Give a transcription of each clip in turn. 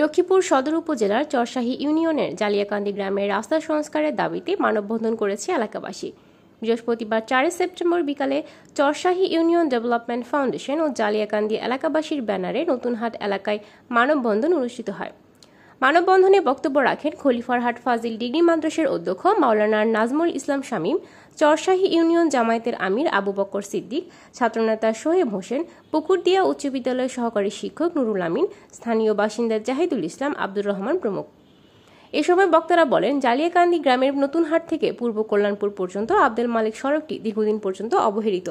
লক্ষ্মীপুর সদর উপজেলার চরশাহী ইউনিয়নের জালিয়াকান্দি গ্রামের রাস্তা সংস্কারের দাবিতে মানববন্ধন করেছে এলাকাবাসী। বৃহস্পতিবার 4 সেপ্টেম্বর বিকালে চরশাহী ইউনিয়ন ডেভেলপমেন্ট ফাউন্ডেশন ও জালিয়াকান্দি এলাকাবাসীর ব্যানারে নতুনহাট এলাকায় মানববন্ধন অনুষ্ঠিত হয়। মানববন্ধনে বক্তব্য রাখেন খলিফারহাট ফাজিল ডিগ্রি মাদ্রাসার অধ্যক্ষ মাওলানা নাজমুল ইসলাম শামীম, চরশাহী ইউনিয়ন জামায়াতের আমির আবু বকর সিদ্দিক, ছাত্রনেতা সোহেব হোসেন, পুকুরদিয়া উচ্চ বিদ্যালয়ের সহকারী শিক্ষক নুরুল আমিন, স্থানীয় বাসিন্দা জাহিদুল ইসলাম, আব্দুর রহমান প্রমুখ। এ সময় বক্তারা বলেন, জালিয়াকান্দি গ্রামের নতুনহাট থেকে পূর্ব কল্যাণপুর পর্যন্ত আব্দুল মালিক সড়কটি দীর্ঘদিন পর্যন্ত অবহেলিত।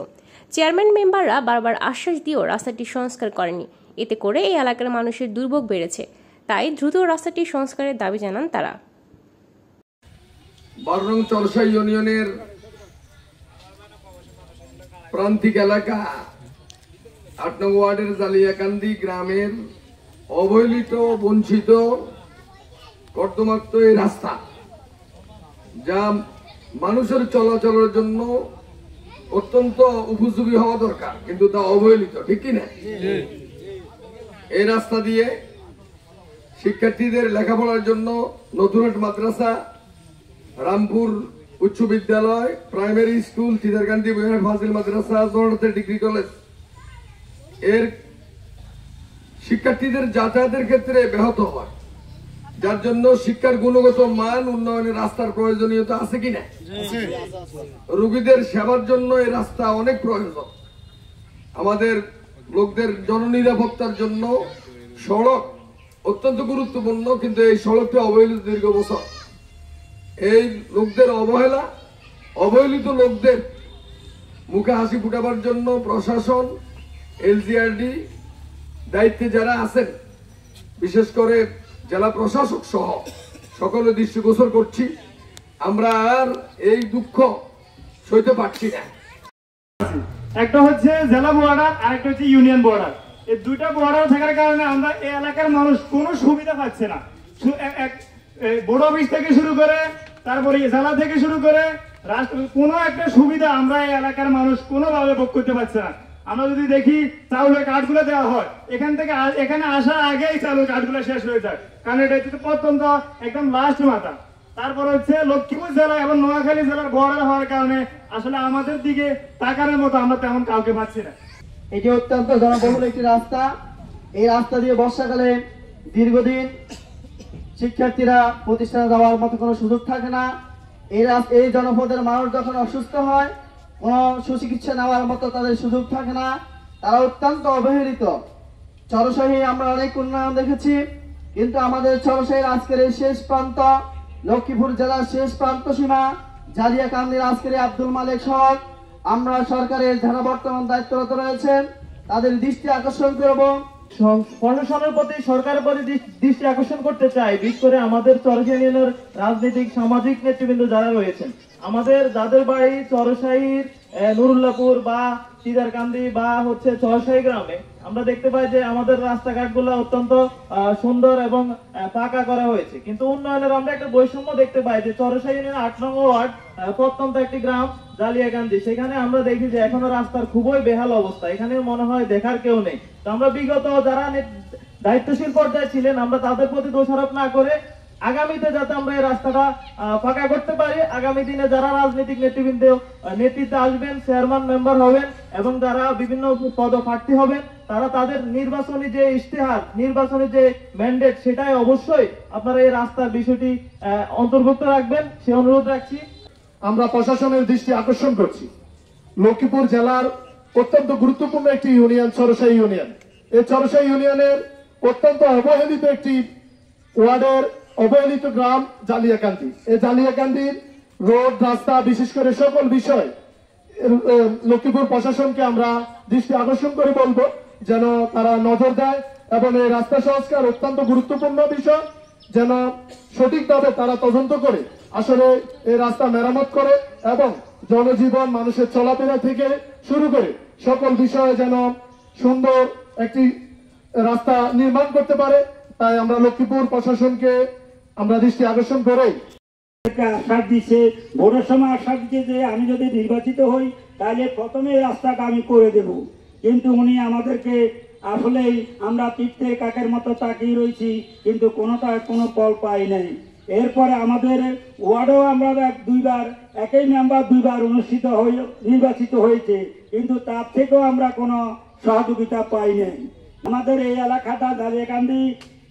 চেয়ারম্যান মেম্বাররা বারবার আশ্বাস দিয়েও রাস্তাটি সংস্কার করেনি। এতে করে এই এলাকার মানুষের দুর্ভোগ বেড়েছে। তাই দ্রুত রাস্তাটি সংস্কারের দাবি জানান তারা। 12 নং চরশাহী ইউনিয়নের প্রান্তিক এলাকা 8 নং ওয়ার্ডের জালিয়াকান্দি গ্রামের অবহেলিত বঞ্চিত কর্দমাক্ত এই রাস্তা, যা মানুষের চলাচলের জন্য অত্যন্ত উপযোগী হওয়া দরকার, কিন্তু তা অবহেলিত, ঠিক কিনা? এই রাস্তা দিয়ে শিক্ষার্থীদের লেখাপড়ার জন্য নতুনহাট মাদ্রাসা, রামপুর উচ্চ বিদ্যালয়, প্রাইমারি স্কুল, চিদারকান্দি ফাজিল মাদ্রাসা, জোড়াতে ডিগ্রি কলেজ এর শিক্ষার্থীদের যাতায়াতের ক্ষেত্রে ব্যাহত হয়, যার জন্য শিক্ষার গুণগত মান উন্নয়নের রাস্তার প্রয়োজনীয়তা আছে কিনা? রোগীদের সেবার জন্য এই রাস্তা অনেক প্রয়োজন। আমাদের লোকদের জননিরাপত্তার জন্য সড়ক অত্যন্ত গুরুত্বপূর্ণ, কিন্তু এই সড়কটি অবহেলিত দীর্ঘ বছর। এই লোকদের অবহেলিত লোকদের মুখে হাসি ফুটাবার জন্য প্রশাসন, এলজিআরডি দায়িত্বে যারা আছেন, বিশেষ করে জেলা প্রশাসক সহ সকলে দৃষ্টিগোচর করছি। আমরা আর এই দুঃখ সইতে পারছি না। একটা হচ্ছে জেলা বর্ডার, আরেকটা হচ্ছে ইউনিয়ন বর্ডার। এই দুইটা বর্ডার থাকার কারণে আমরা এই এলাকার মানুষ কোনো সুবিধা পাচ্ছে না। বড় অফিস থেকে শুরু করে, তারপরে জেলা থেকে শুরু করে কোনো একটা সুবিধা আমরা এই এলাকার মানুষ কোনোভাবে ভোগ করতে পারছে না। আমরা যদি দেখি চাউলের কার্ডগুলো দেওয়া হয়, এখান থেকে এখানে আসার আগেই চাউলের কার্ডগুলো শেষ হয়ে যায়, কারণ এটা হচ্ছে প্রত্যন্ত একদম লাস্ট মাথা। তারপর হচ্ছে লক্ষ্মীপুর জেলা এবং নোয়াখালী জেলার বর্ডার হওয়ার কারণে আসলে আমাদের দিকে তাকানোর মতো আমরা তেমন কাউকে পাচ্ছি না। এটি অত্যন্ত জনবহুল একটি রাস্তা। এই রাস্তা দিয়ে বর্ষাকালে দীর্ঘদিন শিক্ষার্থীরা প্রতিষ্ঠানে যাওয়ার মতো কোনো সুযোগ থাকে না। এই জনপদের মানুষ যখন অসুস্থ হয়, কোনো সুচিকিৎসা নেওয়ার মতো তাদের সুযোগ থাকে না। তারা অত্যন্ত অবহেলিত। চরশাহী আমরা অনেক উন্নয়ন দেখেছি, কিন্তু আমাদের চরশাহীর আজকের এই শেষ প্রান্ত, লক্ষ্মীপুর জেলার শেষ প্রান্ত সীমা জালিয়াকান্দির আজকের আব্দুল মালিক সড়ক, আমরা সরকারের যারা বর্তমান দায়িত্বরত রয়েছেন তাদের দৃষ্টি আকর্ষণ করব, প্রশাসনের প্রতি, সরকারের প্রতি দৃষ্টি আকর্ষণ করতে চাই। বিশেষ করে আমাদের চরশাহী ইউনিয়নের রাজনৈতিক সামাজিক নেতৃবৃন্দ যারা রয়েছেন, আমাদের যাদের বাড়ি চরশাহীর নুরুল্লাহপুর বা চিদারকান্দি বা হচ্ছে চরশাহী গ্রামে, আমরা দেখতে পাই যে আমাদের রাস্তাঘাটগুলো অত্যন্ত সুন্দর এবং পাকা করা হয়েছে, কিন্তু উন্নয়নের আমরা একটা বৈষম্য দেখতে পাই যে চরশাহী ইউনিয়নের 8 নং ওয়ার্ড প্রত্যন্ত একটি গ্রাম জালিয়াকান্দি, সেখানে আমরা দেখি যে এখনো রাস্তার খুবই বেহাল অবস্থা। এখানে মনে হয় দেখার কেউ নেই। তো আমরা বিগত যারা দায়িত্বশীল পর্যায়ে ছিলেন, আমরা তাদের প্রতি দোষারোপ না করে আগামীতে যাতে আমরা এই রাস্তাটা ফাঁকা করতে পারি, আগামী দিনে যারা রাজনৈতিক নেতৃত্বে আসবেন, চেয়ারম্যান মেম্বার হবেন এবং যারা বিভিন্ন পদপ্রার্থী হবেন, তারা তাদের নির্বাচনী যে ইশতেহার, নির্বাচনী যে ম্যান্ডেট, সেটাই অবশ্যই আপনারা এই রাস্তার বিষয়টি অন্তর্ভুক্ত রাখবেন, সে অনুরোধ রাখছি। আমরা প্রশাসনের দৃষ্টি আকর্ষণ করছি, লক্ষ্মীপুর জেলার অত্যন্ত গুরুত্বপূর্ণ একটি ইউনিয়ন চরশাহী ইউনিয়ন। এই চরশাহী ইউনিয়নের অত্যন্ত অবহেলিত একটি ওয়ার্ডের অবহেলিত গ্রাম জালিয়াকান্দি। এই জালিয়াকান্দির রোড, রাস্তা, বিশেষ করে সকল বিষয় লক্ষ্মীপুর প্রশাসনকে আমরা দৃষ্টি আকর্ষণ করে বলবো যেন তারা নজর দেয় এবং এই রাস্তা সংস্কার অত্যন্ত গুরুত্বপূর্ণ বিষয়, যেন সঠিকভাবে তারা তদন্ত করে আসলে এই রাস্তা মেরামত করে এবং জনজীবন, মানুষের চলাফেরা থেকে শুরু করে সকল বিষয়ে যেন সুন্দর একটি রাস্তা নির্মাণ করতে পারে। তাই আমরা লক্ষ্মীপুর প্রশাসনকে আমরা দৃষ্টি আকর্ষণ করে আশ্বাস দিচ্ছে, ভোটের সময় আশ্বাস দিচ্ছে যে আমি যদি নির্বাচিত হই তাহলে প্রথমে রাস্তাটা আমি করে দেব, কিন্তু উনি আমাদেরকে আসলেই আমরা তীর্থে কাকের মতো তাকিয়ে রয়েছি, কিন্তু কোনো ফল পাই নাই। এরপরে আমাদের ওয়ার্ডেও আমরা দুইবার একই মেম্বার দুইবার নির্বাচিত হয়েছে, কিন্তু তার থেকেও আমরা কোনো সহযোগিতা পাই নাই। আমাদের এই এলাকাটা দালিয়াকান্দি,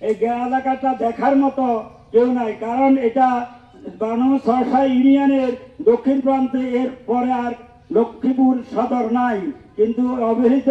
এই এলাকাটা দেখার মতো কেউ নাই, কারণ এটা চরসাই ইউনিয়নের দক্ষিণ প্রান্তে, এর পরে আর লক্ষ্মীপুর সদর নাই, কিন্তু অবহেলিত